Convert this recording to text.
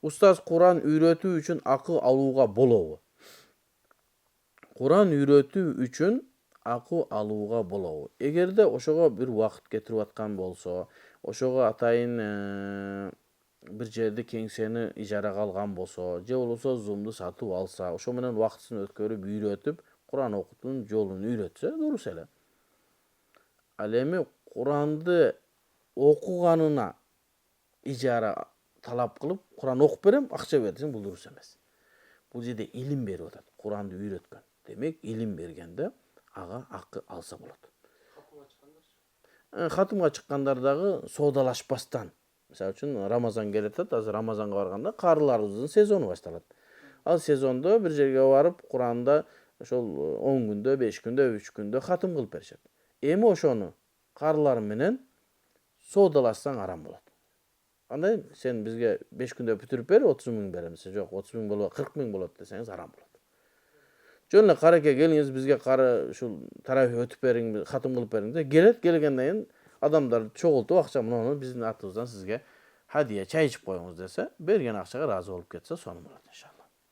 Устаз Куран үйрөтүү үчүн акы алууга болобу? Куран үйрөтүү үчүн акы алууга болобу? Эгерде ошого бир убакыт кетирип аткан болсо, ошого атайын бир жерде кеңсени ижарага алган болсо, же болбосо Zoom'ду сатып алса, ошо менен убактысын өткөрүп, үйрөтүп, Куран окуутунун жолун үйрөтсө дурус эле. Ал эми Куранды окуганына ижара талап кылып, Куран окуп берем, акча бер десең, бул дурус эмес. Бул жерде илим берип атат, Куранды үйрөткөн. Демек, илим бергенде ага акы алса болот. Хатымга чыккандар дагы соодалашпастан. Мисалы үчүн Рамазан келет, азыр Рамазанга барганда карыларыбыздын сезону башталат. Ал сезондо бир жерге барып, Куранда ошол 10 күндө, 5 күндө, 3 күндө хатым кылып беришет. Эми ошону карылар менен соодалашсаң арам болот. Андай сен бизге 5 күндө бүтүрүп бер, 30 миң беребиз. Жок, 30 миң болбой, 40 миң болот десеңиз арам болот. Жөн эле кареке келиңиз бизге ушул таравих өтүп бериң, хатым кылып бериң де, келет, келгенден кийин адамдар чогултуп акча муну биздин атыбыздан сизге хадия чай ичип коюңуз десе, берген акчага ыраазы болуп кетсе, сонун болот иншалла.